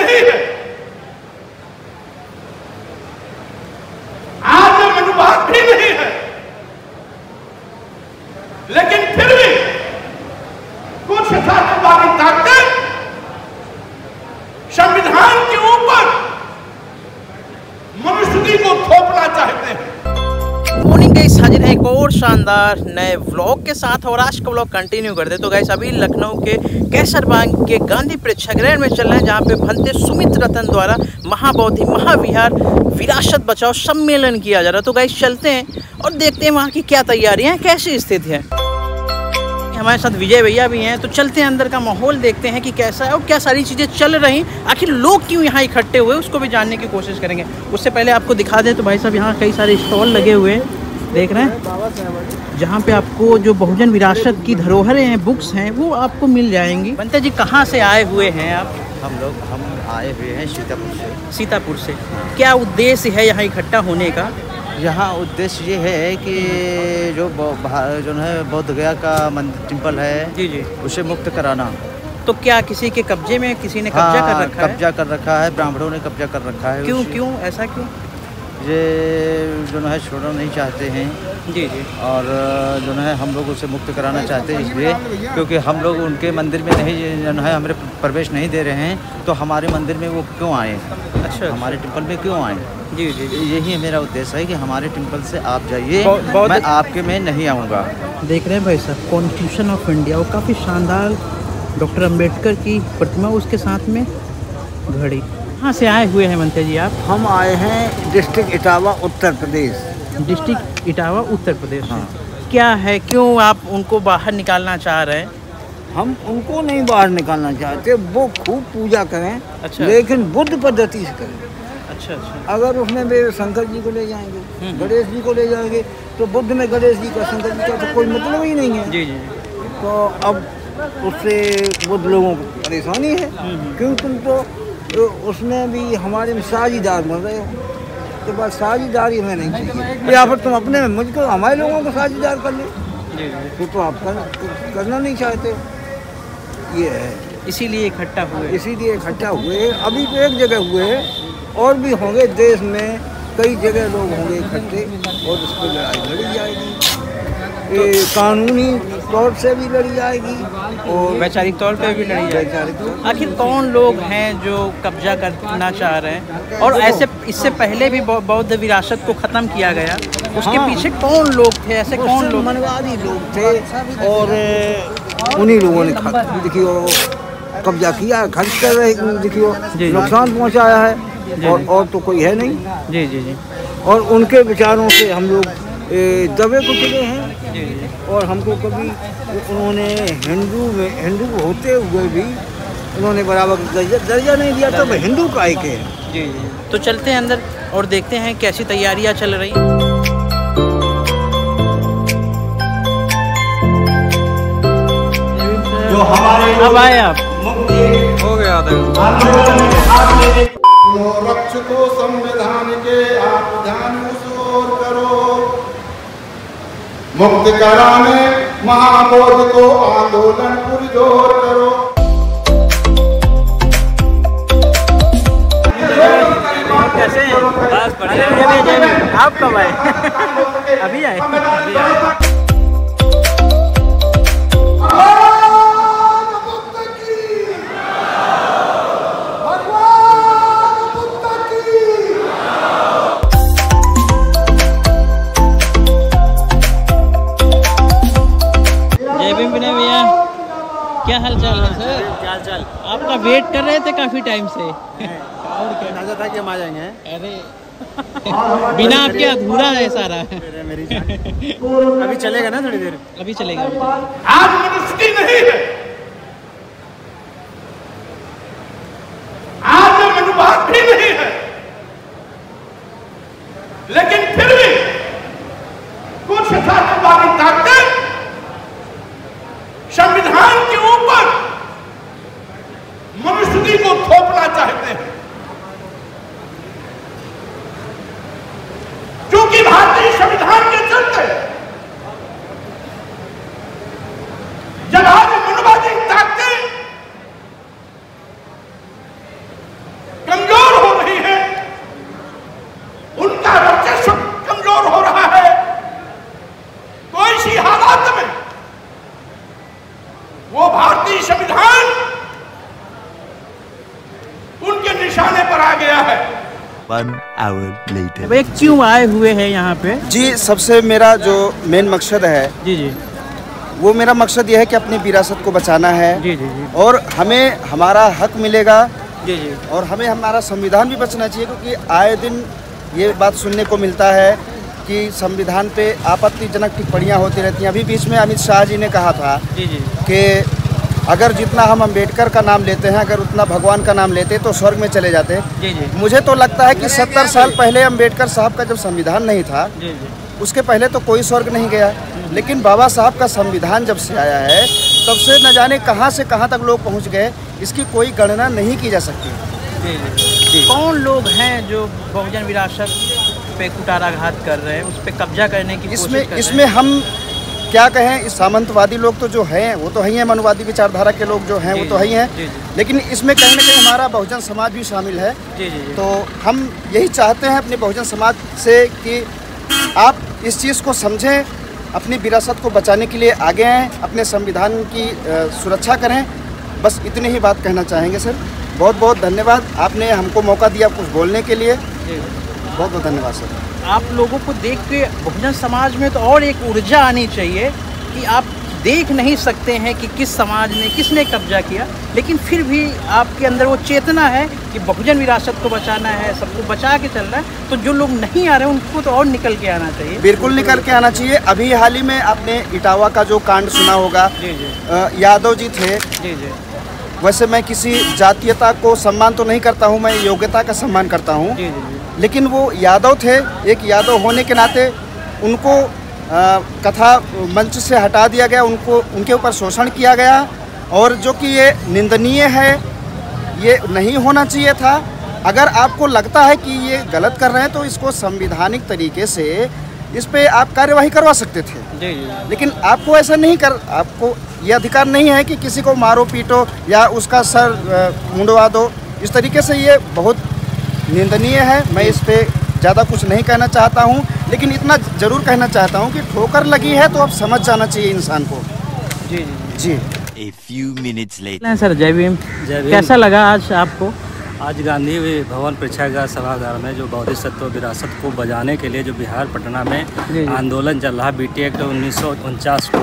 नहीं है, आज अनुवाद भी नहीं है, लेकिन फिर भी कुछ ताकतवादी ताकत संविधान के ऊपर मनुस्मृति को थोपना चाहते हैं। मॉर्निंग गाइस, हाजिर है एक और शानदार नए व्लॉग के साथ और आज का व्लॉग कंटिन्यू करते। तो गाइस अभी लखनऊ के कैसरबाग के गांधी प्रेक्षागृह में चल रहे हैं, जहां पे भंते सुमित रतन द्वारा महाबोधि महाविहार विरासत बचाओ सम्मेलन किया जा रहा है। तो गाइस चलते हैं और देखते हैं वहां की क्या तैयारियां हैं, कैसी स्थिति है। हमारे साथ विजय भैया भी हैं, तो चलते हैं अंदर का माहौल देखते हैं कि कैसा है और क्या सारी चीज़ें चल रही, आखिर लोग क्यों यहाँ इकट्ठे हुए उसको भी जानने की कोशिश करेंगे। उससे पहले आपको दिखा दें तो भाई साहब यहाँ कई सारे स्टॉल लगे हुए हैं, देख रहे हैं, जहाँ पे आपको जो बहुजन विरासत की धरोहरें हैं, बुक्स हैं, वो आपको मिल जाएंगी। बनते जी कहाँ से आए हुए हैं आप? हम आए हुए हैं सीतापुर से। सीतापुर से। क्या उद्देश्य है यहाँ इकट्ठा होने का? यहाँ उद्देश्य ये है कि जो है बौद्ध गया का टेम्पल है जी जी, उसे मुक्त कराना। तो क्या किसी के कब्जे में किसी ने कब्जा कर रखा है? कब्जा कर रखा है, ब्राह्मणों ने कब्जा कर रखा है। क्यों ऐसा क्यों? ये जो है छोड़ना नहीं चाहते हैं। जी जी। और जो है हम लोग उसे मुक्त कराना चाहते हैं इसलिए क्योंकि हम लोग उनके मंदिर में नहीं जो है हमें प्रवेश नहीं दे रहे हैं, तो हमारे मंदिर में वो क्यों आए? अच्छा, हमारे टेम्पल में क्यों आए? जी जी जी। यही मेरा उद्देश्य है कि हमारे टेम्पल से आप जाइए, मैं आपके में नहीं आऊँगा। देख रहे हैं भाई साहब, कॉन्स्टिट्यूशन ऑफ इंडिया, वो काफ़ी शानदार डॉक्टर अंबेडकर की प्रतिमा, उसके साथ में घड़ी। कहाँ से आए हुए हैं मनते जी आप? हम आए हैं डिस्ट्रिक्ट इटावा उत्तर प्रदेश। डिस्ट्रिक्ट इटावा उत्तर प्रदेश। हाँ। क्या है, क्यों आप उनको बाहर निकालना चाह रहे हैं? हम उनको नहीं बाहर निकालना चाहते, वो खूब पूजा करें। अच्छा। लेकिन बुद्ध पद्धति से करें। अच्छा अच्छा। अगर उसमें वे शंकर जी को ले जाएंगे, गणेश जी को ले जाएंगे, तो बुद्ध में गणेश जी का शंकर जी का तो कोई मतलब ही नहीं है। जी जी। तो अब उससे बुद्ध लोगों को परेशानी है, क्योंकि तुम तो उसमें भी हमारे में साझीदार बन रहे हो, तो बस साझीदारी हमें नहीं चाहिए। या फिर तुम अपने में मुझको हमारे लोगों को साझीदार कर ले, तो आप करना नहीं चाहते। ये है, इसीलिए इकट्ठा हुए। अभी तो एक जगह हुए, और भी होंगे देश में, कई जगह लोग होंगे इकट्ठे, और उस पर लड़ाई लड़ी जाएगी। कानूनी तौर से भी लड़ी जाएगी और वैचारिक तौर पे भी लड़ी जाएगी। आखिर कौन लोग हैं जो कब्जा करना चाह रहे हैं? और ऐसे इससे पहले भी बौद्ध विरासत को ख़त्म किया गया, उसके पीछे कौन लोग थे? ऐसे कौन लोग? मनवादी लोग थे, और उन्हीं लोगों ने देखियो कब्जा किया, खर्च कर रहे, देखियो नुकसान पहुंचाया है, और तो कोई है नहीं। जी जी जी। और उनके विचारों से हम लोग दबे कुचले हैं। और हमको कभी उन्होंने हिंदू होते हुए भी उन्होंने बराबर दर्जा नहीं दिया, तो हिंदू काय के हैं। जी जी। तो चलते हैं अंदर और देखते हैं कैसी तैयारियां चल रही हैं। जो हमारे अब आए आप? हो गया रक्षको संविधान के आप ध्यान उसोर करो, मुक्त कराने महाबोधि को आंदोलन पुरजोर करो। कैसे हैं? बस बढ़िया। आप कब आए? अभी आए? क्या हाल चाल है सर? क्या हाल चाल? आपका वेट कर रहे थे काफी टाइम से। और क्या अंदाजा था कि हम आ जाएंगे? अरे बिना आपके अधूरा है सारा। मेरी अभी चलेगा ना, थोड़ी देर अभी चलेगा। आज मनुस्मृति नहीं है, आज अनुवाद भी नहीं है, लेकिन फिर भी कुछ ताकतवादी ताकत संविधान के ऊपर मनुस्मृति को थोपना चाहते हैं, क्योंकि भारतीय संविधान के चलते जब आज मनुवादी ताकतें आ गया है। 1 hour later. अब एक क्यों आए हुए हैं यहाँ पे? जी, सबसे मेरा जो मेन मकसद है जी जी वो मेरा मकसद ये है कि अपनी विरासत को बचाना है। जी जी जी और हमें हमारा हक मिलेगा जी जी और हमें हमारा संविधान भी बचना चाहिए, क्योंकि आए दिन ये बात सुनने को मिलता है कि संविधान पे आपत्तिजनक टिप्पणियाँ होती रहती हैं। अभी बीच में अमित शाह जी ने कहा था जी जी कि अगर जितना हम अम्बेडकर का नाम लेते हैं, अगर उतना भगवान का नाम लेते तो स्वर्ग में चले जाते। जी जी मुझे तो लगता है कि 70 साल पहले अम्बेडकर साहब का जब संविधान नहीं था, जी जी उसके पहले तो कोई स्वर्ग नहीं गया, लेकिन बाबा साहब का संविधान जब से आया है तब से न जाने कहां से कहां तक लोग पहुंच गए, इसकी कोई गणना नहीं की जा सकती। जी जी कौन लोग हैं जो बहुजन विरासत पे कुटाराघात कर रहे हैं, उस पे कब्जा करने की कोशिश कर रहे हैं? इसमें हम क्या कहें, इस सामंतवादी लोग तो जो हैं वो तो ही हैं, मनवादी विचारधारा के लोग जो हैं वो तो ही हैं, लेकिन इसमें कहीं ना कहीं हमारा बहुजन समाज भी शामिल है। जी जी तो हम यही चाहते हैं अपने बहुजन समाज से कि आप इस चीज़ को समझें, अपनी विरासत को बचाने के लिए आगे आएँ, अपने संविधान की सुरक्षा करें। बस इतनी ही बात कहना चाहेंगे सर। बहुत बहुत धन्यवाद, आपने हमको मौका दिया कुछ बोलने के लिए। बहुत बहुत धन्यवाद सर। आप लोगों को देख के बहुजन समाज में तो और एक ऊर्जा आनी चाहिए कि आप देख नहीं सकते हैं कि किस समाज ने किसने कब्जा किया, लेकिन फिर भी आपके अंदर वो चेतना है कि बहुजन विरासत को बचाना है, सबको बचा के चलना है। तो जो लोग नहीं आ रहे हैं उनको तो और निकल के आना चाहिए। बिल्कुल निकल के आना चाहिए। अभी हाल ही में आपने इटावा का जो कांड सुना होगा, जी जी यादव जी थे। जी जी वैसे मैं किसी जातीयता को सम्मान तो नहीं करता हूँ, मैं योग्यता का सम्मान करता हूँ, जी जी लेकिन वो यादव थे। एक यादव होने के नाते उनको कथा मंच से हटा दिया गया, उनको उनके ऊपर शोषण किया गया, और जो कि ये निंदनीय है, ये नहीं होना चाहिए था। अगर आपको लगता है कि ये गलत कर रहे हैं तो इसको संवैधानिक तरीके से इस पे आप कार्यवाही करवा सकते थे, जी जी लेकिन आपको ऐसा नहीं कर, आपको ये अधिकार नहीं है कि किसी को मारो पीटो या उसका सर मुंडवा दो। इस तरीके से ये बहुत निंदनीय है। मैं इस पे ज़्यादा कुछ नहीं कहना चाहता हूँ, लेकिन इतना ज़रूर कहना चाहता हूँ कि ठोकर लगी है तो अब समझ जाना चाहिए इंसान को। जी जी। A few minutes later. Sir जय भीम। कैसा लगा आज आपको? आज गांधी भवन प्रेक्षागार सभागार में जो बौद्धिक सत्व विरासत को बजाने के लिए जो बिहार पटना में आंदोलन चल रहा बीटी एक्ट 1949 को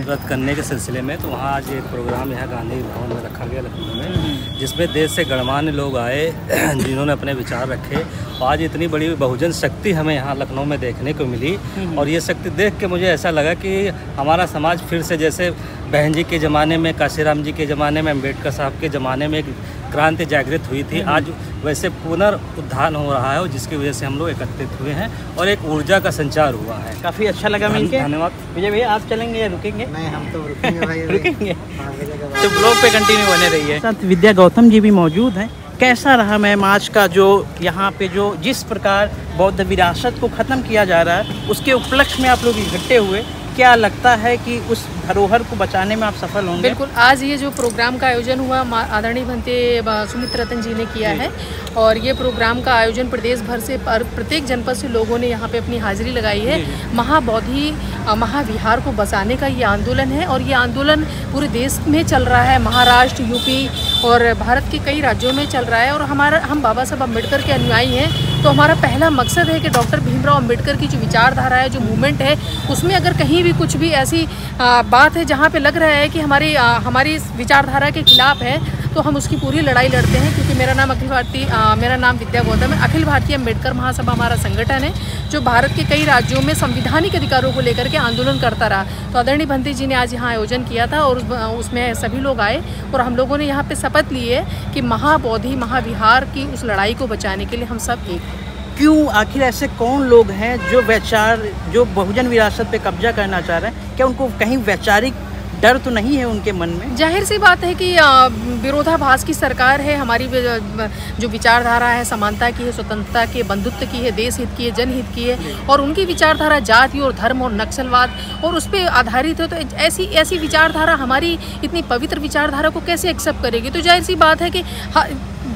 रद्द करने के सिलसिले में, तो वहाँ आज एक प्रोग्राम यहाँ गांधी भवन में रखा गया लखनऊ में, जिसमें देश से गणमान्य लोग आए जिन्होंने अपने विचार रखे। और आज इतनी बड़ी बहुजन शक्ति हमें यहाँ लखनऊ में देखने को मिली, और ये शक्ति देख के मुझे ऐसा लगा कि हमारा समाज फिर से जैसे बहन जी के ज़माने में, काशीराम जी के ज़माने में, अम्बेडकर साहब के ज़माने में एक क्रांति जागृत हुई थी, आज वैसे पुनरुत्थान हो रहा है, और जिसकी वजह से हम लोग एकत्रित हुए हैं और एक ऊर्जा का संचार हुआ है। काफ़ी अच्छा लगा मिलके। धन्यवाद। विजय भैया आप चलेंगे या रुकेंगे? नहीं, हम तो रुकेंगे भाई। रुकेंगे तो ब्लॉग पे कंटिन्यू बने रहिए। साथ विद्या गौतम जी भी मौजूद हैं। कैसा रहा मैम आज का जो यहाँ पे जो जिस प्रकार बौद्ध विरासत को ख़त्म किया जा रहा है, उसके उपलक्ष्य में आप लोग इकट्ठे हुए, क्या लगता है कि उस धरोहर को बचाने में आप सफल होंगे? बिल्कुल। आज ये जो प्रोग्राम का आयोजन हुआ आदरणीय भंते सुमित रतन जी ने किया है, और ये प्रोग्राम का आयोजन प्रदेश भर से प्रत्येक जनपद से लोगों ने यहाँ पे अपनी हाजिरी लगाई है। महाबौद्धि महाविहार को बचाने का ये आंदोलन है, और ये आंदोलन पूरे देश में चल रहा है, महाराष्ट्र, यूपी और भारत के कई राज्यों में चल रहा है। और हम बाबा साहब अम्बेडकर के अनुयायी हैं, तो हमारा पहला मकसद है कि डॉक्टर भीमराव अम्बेडकर की जो विचारधारा है, जो मूवमेंट है, उसमें अगर कहीं भी कुछ भी ऐसी बात है जहाँ पे लग रहा है कि हमारी विचारधारा के खिलाफ है, तो हम उसकी पूरी लड़ाई लड़ते हैं। क्योंकि मेरा नाम विद्या गौतम है। अखिल भारतीय अम्बेडकर महासभा हमारा संगठन है, जो भारत के कई राज्यों में संवैधानिक अधिकारों को लेकर के आंदोलन करता रहा। तो आदरणीय भंते जी ने आज यहाँ आयोजन किया था, और उसमें सभी लोग आए, और हम लोगों ने यहाँ पे शपथ ली है कि महाबौद्धि महाविहार की उस लड़ाई को बचाने के लिए हम सब एक हैं। क्यों, आखिर ऐसे कौन लोग हैं जो बहुजन विरासत पे कब्जा करना चाह रहे हैं? क्या उनको कहीं वैचारिक डर तो नहीं है उनके मन में? जाहिर सी बात है कि विरोधाभास की सरकार है। हमारी जो विचारधारा है समानता की है, स्वतंत्रता की, बंधुत्व की है, देश हित की है, जनहित की है, और उनकी विचारधारा जाति और धर्म और नक्सलवाद और उस पर आधारित है। तो ऐसी विचारधारा हमारी इतनी पवित्र विचारधारा को कैसे एक्सेप्ट करेगी? तो जाहिर सी बात है कि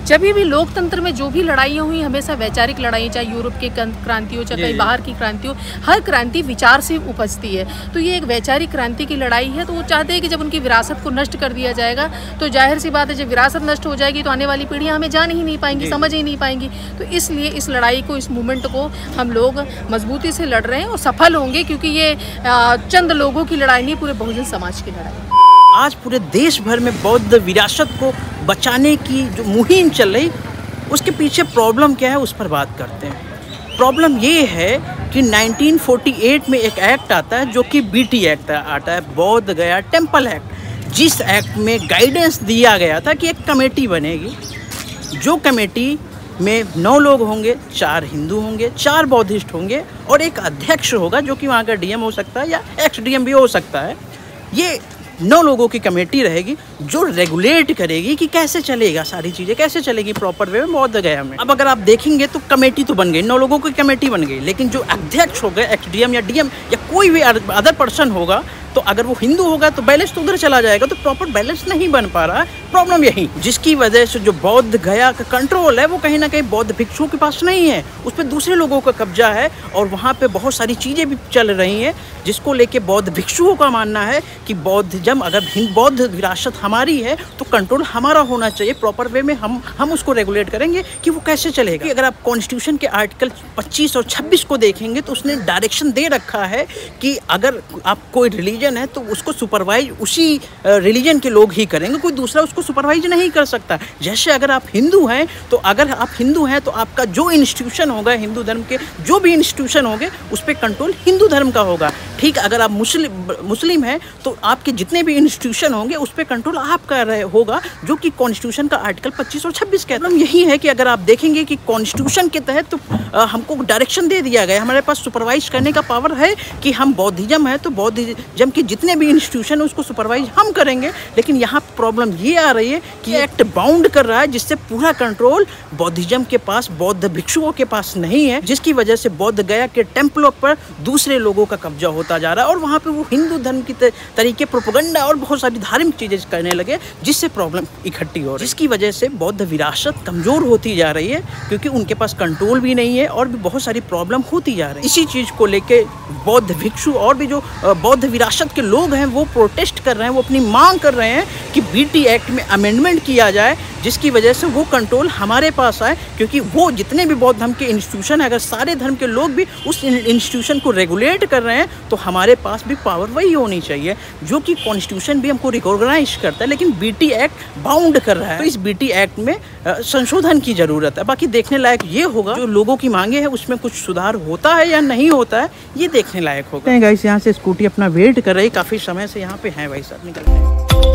जब भी लोकतंत्र में जो भी लड़ाइयाँ हुई हमेशा वैचारिक लड़ाई, चाहे यूरोप की क्रांति हो चाहे कहीं बाहर की क्रांति हो, हर क्रांति विचार से उपजती है। तो ये एक वैचारिक क्रांति की लड़ाई है। तो वो चाहते हैं कि जब उनकी विरासत को नष्ट कर दिया जाएगा तो जाहिर सी बात है, जब विरासत नष्ट हो जाएगी तो आने वाली पीढ़ियाँ हमें जान ही नहीं पाएंगी, समझ ही नहीं पाएंगी। तो इसलिए इस लड़ाई को, इस मूवमेंट को हम लोग मजबूती से लड़ रहे हैं और सफल होंगे, क्योंकि ये चंद लोगों की लड़ाई नहीं, पूरे बहुजन समाज की लड़ाई। आज पूरे देश भर में बौद्ध विरासत को बचाने की जो मुहिम चल रही, उसके पीछे प्रॉब्लम क्या है उस पर बात करते हैं। प्रॉब्लम ये है कि 1948 में एक एक्ट आता है जो कि BT एक्ट आता है, बौद्ध गया टेम्पल एक्ट, जिस एक्ट में गाइडेंस दिया गया था कि एक कमेटी बनेगी, जो कमेटी में 9 लोग होंगे, 4 हिंदू होंगे, 4 बौद्धिस्ट होंगे और एक अध्यक्ष होगा जो कि वहाँ का DM हो सकता है या ex-DM भी हो सकता है। ये 9 लोगों की कमेटी रहेगी जो रेगुलेट करेगी कि कैसे चलेगा, सारी चीज़ें कैसे चलेगी प्रॉपर वे में बौद्ध गया में। अब अगर आप देखेंगे तो कमेटी तो बन गई, 9 लोगों की कमेटी बन गई, लेकिन जो अध्यक्ष हो गए ex-DM या DM या कोई भी अदर पर्सन होगा, तो अगर वो हिंदू होगा तो बैलेंस तो उधर चला जाएगा, तो प्रॉपर बैलेंस नहीं बन पा रहा। प्रॉब्लम यही, जिसकी वजह से जो बौद्ध गया का कंट्रोल है वो कहीं ना कहीं बौद्ध भिक्षुओं के पास नहीं है, उस पर दूसरे लोगों का कब्जा है और वहाँ पे बहुत सारी चीज़ें भी चल रही हैं जिसको लेके बौद्ध भिक्षुओं का मानना है कि बौद्धिज्म, अगर बौद्ध विरासत हमारी है तो कंट्रोल हमारा होना चाहिए, प्रॉपर वे में हम उसको रेगुलेट करेंगे कि वो कैसे चलेगा। अगर आप कॉन्स्टिट्यूशन के आर्टिकल 25 और 26 को देखेंगे तो उसने डायरेक्शन दे रखा है कि अगर आप कोई रिलीजन है तो उसको सुपरवाइज उसी रिलीजन के लोग ही करेंगे, कोई दूसरा उसको सुपरवाइज नहीं कर सकता। जैसे अगर आप हिंदू हैं तो आपका जो इंस्टीट्यूशन होगा, हिंदू धर्म के जो भी इंस्टीट्यूशन होंगे उस पर कंट्रोल हिंदू धर्म का होगा। ठीक, अगर आप मुस्लिम हैं तो आपके जितने भी इंस्टीट्यूशन होंगे उस पर कंट्रोल आपका होगा, जो कि कॉन्स्टिट्यूशन का आर्टिकल 25 और 26 कहता है। यही है कि अगर आप देखेंगे कि कॉन्स्टिट्यूशन के तहत तो हमको डायरेक्शन दे दिया गया, हमारे पास सुपरवाइज करने का पावर है कि हम बौद्धिज्म है तो बौद्धिज्म के जितने भी इंस्टीट्यूशन है उसको सुपरवाइज हम करेंगे। लेकिन यहाँ प्रॉब्लम ये आ रही है कि एक्ट बाउंड कर रहा है, जिससे पूरा कंट्रोल बौद्धिज्म के पास, बौद्ध भिक्षुओं के पास नहीं है, जिसकी वजह से बौद्ध गया के टेम्पलों पर दूसरे लोगों का कब्जा होता जा रहा है और वहाँ पे वो हिंदू धर्म की तरीके प्रोपेगेंडा और बहुत सारी धार्मिक चीजें करने लगे, जिससे प्रॉब्लम इकट्ठी हो रही है, जिसकी वजह से बौद्ध विरासत कमजोर होती जा रही है क्योंकि उनके पास कंट्रोल भी नहीं है और भी बहुत सारी प्रॉब्लम होती जा रही है। इसी चीज को लेके बौद्ध भिक्षु और भी जो बौद्ध विरासत के लोग हैं वो प्रोटेस्ट कर रहे हैं, वो अपनी मांग कर रहे हैं कि BT एक्ट में अमेंडमेंट किया जाए, जिसकी वजह से वो कंट्रोल हमारे पास आए, क्योंकि वो जितने भी बौद्ध धर्म के इंस्टीट्यूशन है, अगर सारे धर्म के लोग भी उस इंस्टीट्यूशन को रेगुलेट कर रहे हैं तो हमारे पास भी पावर वही होनी चाहिए जो कि कॉन्स्टिट्यूशन भी हमको रिकॉग्नाइज करता है, लेकिन BT एक्ट बाउंड कर रहा है। तो इस BT एक्ट में संशोधन की जरूरत है। बाकी देखने लायक ये होगा जो लोगों की मांगे है उसमें कुछ सुधार होता है या नहीं होता है, ये देखने लायक होगा। गाइस यहाँ से स्कूटी अपना वेट कर रही, काफी समय से यहाँ पे है भाई साहब, निकल